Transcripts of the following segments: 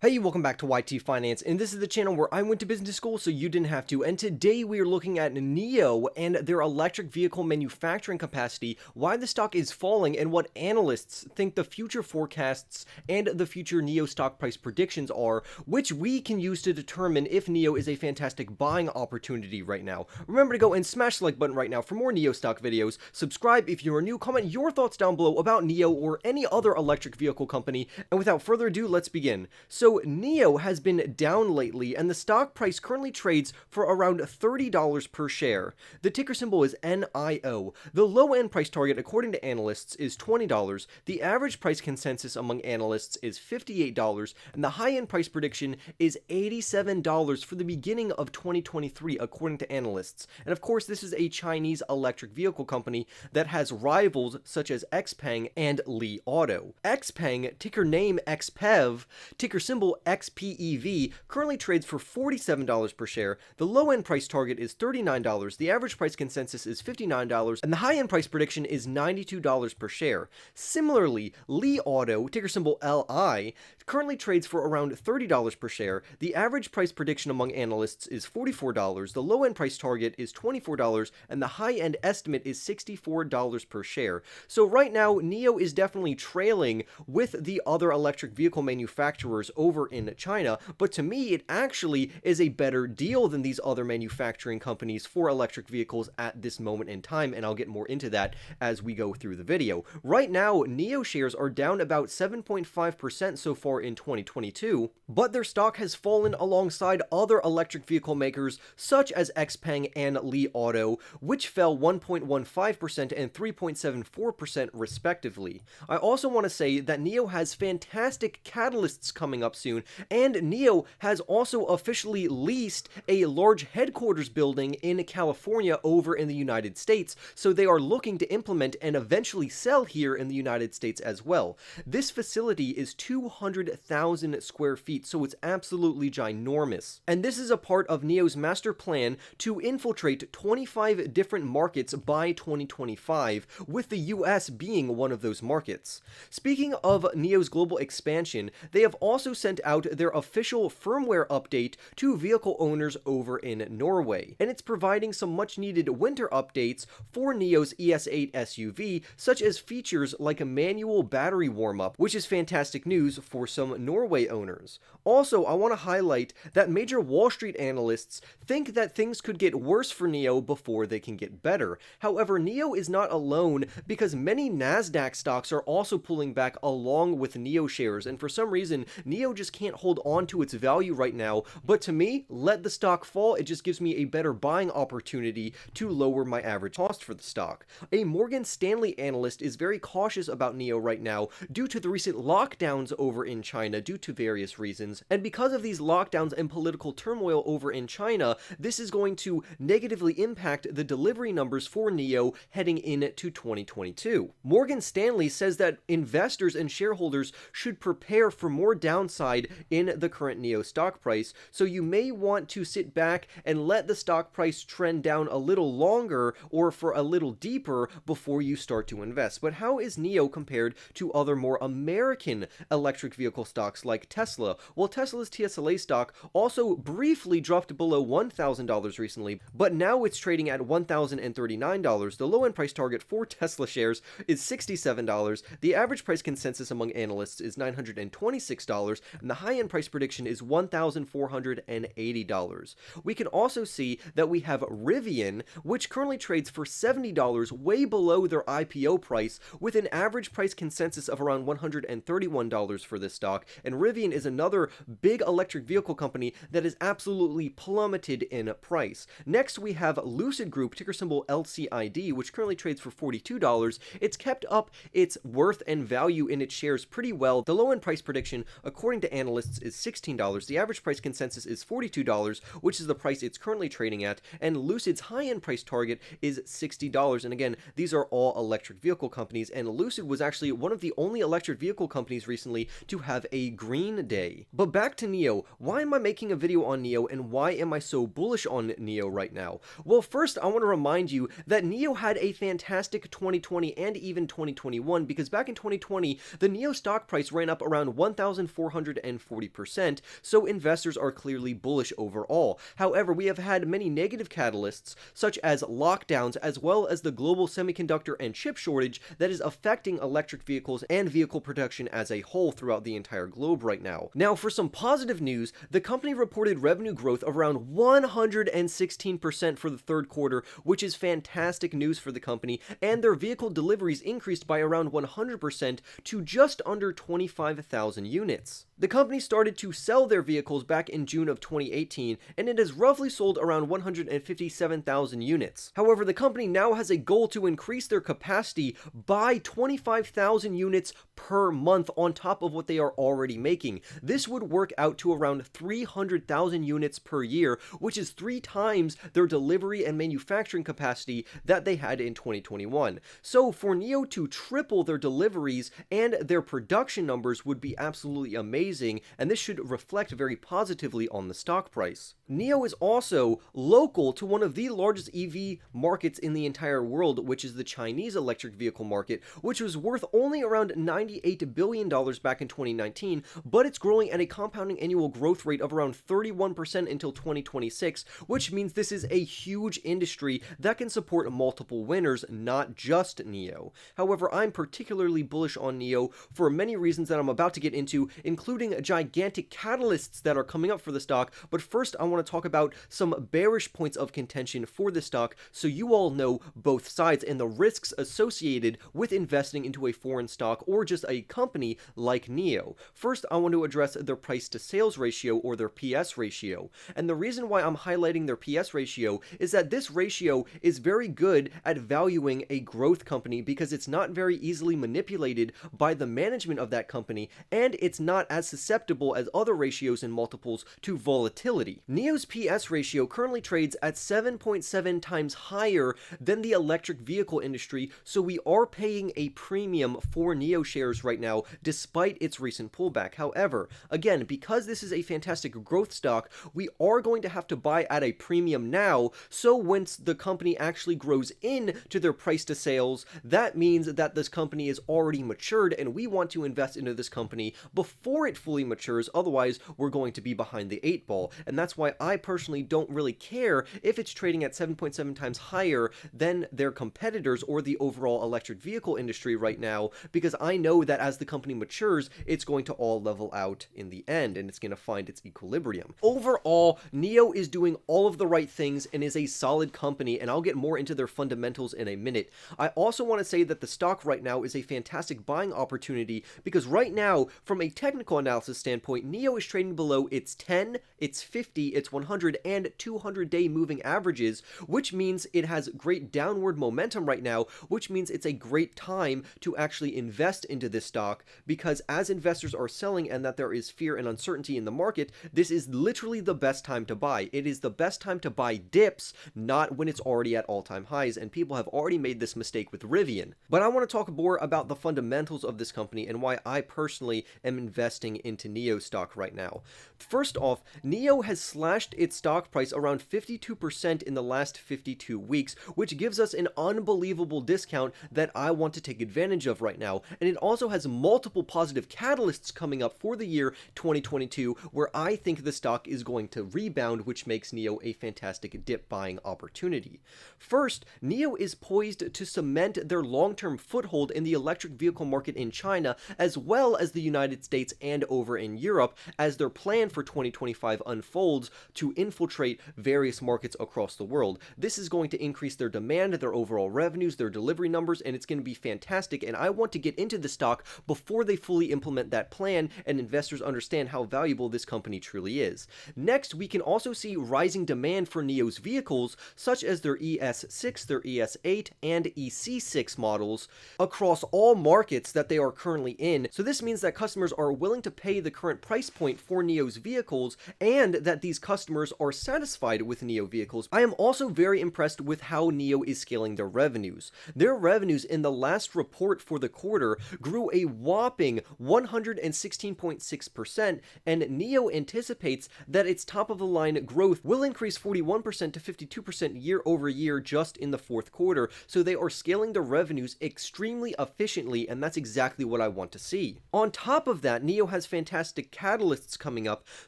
Hey, welcome back to YT Finance, and this is the channel where I went to business school so you didn't have to, and today we are looking at NIO and their electric vehicle manufacturing capacity, why the stock is falling, and what analysts think the future forecasts and the future NIO stock price predictions are, which we can use to determine if NIO is a fantastic buying opportunity right now. Remember to go and smash the like button right now for more NIO stock videos, subscribe if you're new, comment your thoughts down below about NIO or any other electric vehicle company, and without further ado, let's begin. So NIO has been down lately, and the stock price currently trades for around $30 per share. The ticker symbol is NIO. The low-end price target, according to analysts, is $20. The average price consensus among analysts is $58, and the high-end price prediction is $87 for the beginning of 2023, according to analysts. And of course, this is a Chinese electric vehicle company that has rivals such as XPeng and Li Auto. XPeng, ticker name XPEV, ticker symbol XPEV, currently trades for $47 per share. The low-end price target is $39, the average price consensus is $59, and the high-end price prediction is $92 per share. Similarly, Li Auto, ticker symbol LI, currently trades for around $30 per share. The average price prediction among analysts is $44, the low-end price target is $24, and the high-end estimate is $64 per share. So right now, NIO is definitely trailing with the other electric vehicle manufacturers over in China, but to me it actually is a better deal than these other manufacturing companies for electric vehicles at this moment in time, and I'll get more into that as we go through the video. Right now, NIO shares are down about 7.5% so far in 2022, but their stock has fallen alongside other electric vehicle makers such as XPeng and Li Auto, which fell 1.15% and 3.74% respectively. I also want to say that NIO has fantastic catalysts coming up soon, and NIO has also officially leased a large headquarters building in California over in the United States, so they are looking to implement and eventually sell here in the United States as well. This facility is 200,000 square feet, so it's absolutely ginormous. And this is a part of NIO's master plan to infiltrate 25 different markets by 2025, with the US being one of those markets. Speaking of NIO's global expansion, they have also sent out their official firmware update to vehicle owners over in Norway, and it's providing some much needed winter updates for NIO's ES8 SUV, such as features like a manual battery warm-up, which is fantastic news for some Norway owners. Also, I want to highlight that major Wall Street analysts think that things could get worse for NIO before they can get better. However, NIO is not alone, because many NASDAQ stocks are also pulling back along with NIO shares, and for some reason NIO just can't hold on to its value right now. But to me, let the stock fall, it just gives me a better buying opportunity to lower my average cost for the stock. A Morgan Stanley analyst is very cautious about NIO right now due to the recent lockdowns over in China due to various reasons, and because of these lockdowns and political turmoil over in China, this is going to negatively impact the delivery numbers for NIO heading into 2022. Morgan Stanley says that investors and shareholders should prepare for more downside in the current NIO stock price, so you may want to sit back and let the stock price trend down a little longer or for a little deeper before you start to invest. But how is NIO compared to other more American electric vehicle stocks like Tesla? Well, Tesla's TSLA stock also briefly dropped below $1,000 recently, but now it's trading at $1,039. The low-end price target for Tesla shares is $67. The average price consensus among analysts is $926, and the high-end price prediction is $1,480. We can also see that we have Rivian, which currently trades for $70, way below their IPO price, with an average price consensus of around $131 for this stock, and Rivian is another big electric vehicle company that is absolutely plummeted in price. Next, we have Lucid Group, ticker symbol LCID, which currently trades for $42. It's kept up its worth and value in its shares pretty well. The low-end price prediction, according to analysts, is $16. The average price consensus is $42, which is the price it's currently trading at, and Lucid's high-end price target is $60. And again, these are all electric vehicle companies, and Lucid was actually one of the only electric vehicle companies recently to have a green day. But back to NIO. Why am I making a video on NIO, and why am I so bullish on NIO right now? Well, first, I want to remind you that NIO had a fantastic 2020 and even 2021, because back in 2020, the NIO stock price ran up around $1,400 240%, so investors are clearly bullish overall. However, we have had many negative catalysts, such as lockdowns, as well as the global semiconductor and chip shortage that is affecting electric vehicles and vehicle production as a whole throughout the entire globe right now. Now, for some positive news, the company reported revenue growth of around 116% for the third quarter, which is fantastic news for the company, and their vehicle deliveries increased by around 100% to just under 25,000 units. The company started to sell their vehicles back in June of 2018, and it has roughly sold around 157,000 units. However, the company now has a goal to increase their capacity by 25,000 units per month on top of what they are already making. This would work out to around 300,000 units per year, which is 3 times their delivery and manufacturing capacity that they had in 2021. So for NIO to triple their deliveries and their production numbers would be absolutely amazing, and this should reflect very positively on the stock price. NIO is also local to one of the largest EV markets in the entire world, which is the Chinese electric vehicle market, which was worth only around $98 billion back in 2019, but it's growing at a compounding annual growth rate of around 31% until 2026, which means this is a huge industry that can support multiple winners, not just NIO. However, I'm particularly bullish on NIO for many reasons that I'm about to get into, including gigantic catalysts that are coming up for the stock. But first, I want to talk about some bearish points of contention for the stock so you all know both sides and the risks associated with investing into a foreign stock or just a company like NIO. First, I want to address their price to sales ratio, or their PS ratio. And the reason why I'm highlighting their PS ratio is that this ratio is very good at valuing a growth company because it's not very easily manipulated by the management of that company, and it's not as susceptible as other ratios and multiples to volatility. NIO's PS ratio currently trades at 7.7 times higher than the electric vehicle industry, so we are paying a premium for NIO shares right now despite its recent pullback. However, again, because this is a fantastic growth stock, we are going to have to buy at a premium now, so once the company actually grows into their price to sales, that means that this company is already matured, and we want to invest into this company before it fully matures. Otherwise, we're going to be behind the 8 ball, and that's why I personally don't really care if it's trading at 7.7 times higher than their competitors or the overall electric vehicle industry right now, because I know that as the company matures, it's going to all level out in the end, and it's going to find its equilibrium. Overall, NIO is doing all of the right things and is a solid company, and I'll get more into their fundamentals in a minute. I also want to say that the stock right now is a fantastic buying opportunity because right now, from a technical analysis standpoint, NIO is trading below its 10, its 50, its 100, and 200-day moving averages, which means it has great downward momentum right now, which means it's a great time to actually invest into this stock, because as investors are selling and that there is fear and uncertainty in the market, this is literally the best time to buy. It is the best time to buy dips, not when it's already at all-time highs, and people have already made this mistake with Rivian. But I want to talk more about the fundamentals of this company and why I personally am investing into NIO stock right now. First off, NIO has slashed its stock price around 52% in the last 52 weeks, which gives us an unbelievable discount that I want to take advantage of right now. And it also has multiple positive catalysts coming up for the year 2022, where I think the stock is going to rebound, which makes NIO a fantastic dip buying opportunity. First, NIO is poised to cement their long-term foothold in the electric vehicle market in China, as well as the United States and over in Europe, as their plan for 2025 unfolds to infiltrate various markets across the world. This is going to increase their demand, their overall revenues, their delivery numbers, and it's going to be fantastic, and I want to get into the stock before they fully implement that plan and investors understand how valuable this company truly is. Next, we can also see rising demand for NIO's vehicles, such as their ES6, their ES8, and EC6 models across all markets that they are currently in. So this means that customers are willing to pay the current price point for NIO's vehicles, and that these customers are satisfied with NIO vehicles. I am also very impressed with how NIO is scaling their revenues. Their revenues in the last report for the quarter grew a whopping 116.6%, and NIO anticipates that its top-of-the-line growth will increase 41% to 52% year over year just in the fourth quarter, so they are scaling their revenues extremely efficiently, and that's exactly what I want to see. On top of that, NIO has has fantastic catalysts coming up,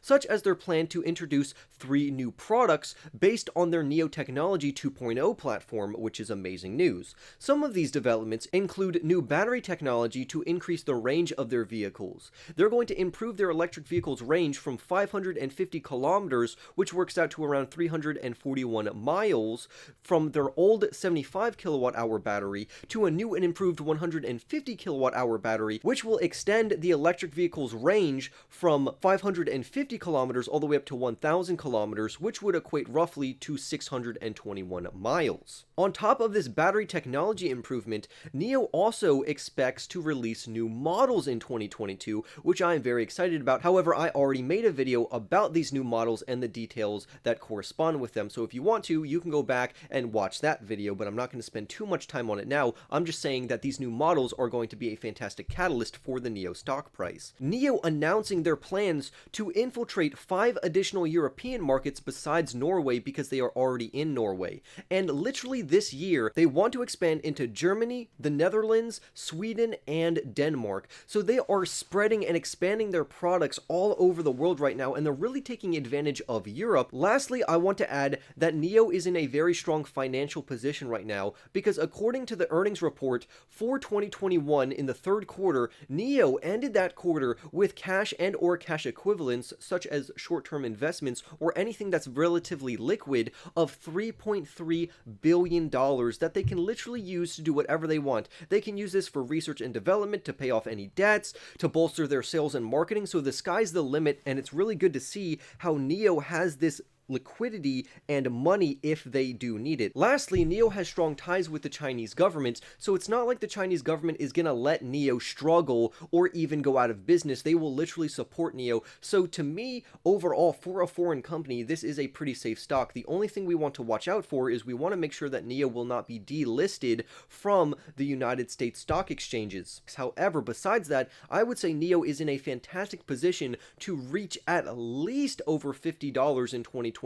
such as their plan to introduce 3 new products based on their NIO Technology 2.0 platform, which is amazing news. Some of these developments include new battery technology to increase the range of their vehicles. They're going to improve their electric vehicles' range from 550 kilometers, which works out to around 341 miles, from their old 75 kilowatt hour battery to a new and improved 150 kilowatt hour battery, which will extend the electric vehicle's range from 550 kilometers all the way up to 1,000 kilometers, which would equate roughly to 621 miles. On top of this battery technology improvement, NIO also expects to release new models in 2022, which I am very excited about. However, I already made a video about these new models and the details that correspond with them, so if you want to, you can go back and watch that video, but I'm not going to spend too much time on it now. I'm just saying that these new models are going to be a fantastic catalyst for the NIO stock price. NIO announcing their plans to infiltrate 5 additional European markets besides Norway because they are already in Norway. And literally this year, they want to expand into Germany, the Netherlands, Sweden, and Denmark. So they are spreading and expanding their products all over the world right now, and they're really taking advantage of Europe. Lastly, I want to add that NIO is in a very strong financial position right now because according to the earnings report for 2021 in the third quarter, NIO ended that quarter with cash and or cash equivalents such as short-term investments or anything that's relatively liquid of $3.3 billion that they can literally use to do whatever they want. They can use this for research and development, to pay off any debts, to bolster their sales and marketing, so the sky's the limit, and it's really good to see how NIO has this liquidity and money if they do need it. Lastly, NIO has strong ties with the Chinese government, so it's not like the Chinese government is gonna let NIO struggle or even go out of business. They will literally support NIO. So to me, overall, for a foreign company, this is a pretty safe stock. The only thing we want to watch out for is we want to make sure that NIO will not be delisted from the United States stock exchanges. However, besides that, I would say NIO is in a fantastic position to reach at least over $50 in 2022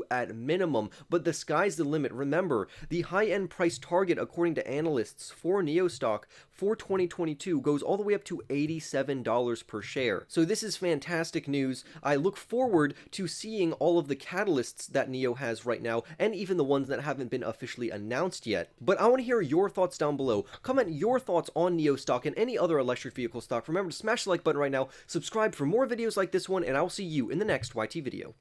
at minimum, but the sky's the limit. Remember, the high-end price target according to analysts for NIO stock for 2022 goes all the way up to $87 per share. So this is fantastic news. I look forward to seeing all of the catalysts that NIO has right now, and even the ones that haven't been officially announced yet. But I want to hear your thoughts down below. Comment your thoughts on NIO stock and any other electric vehicle stock. Remember to smash the like button right now, subscribe for more videos like this one, and I will see you in the next YT video.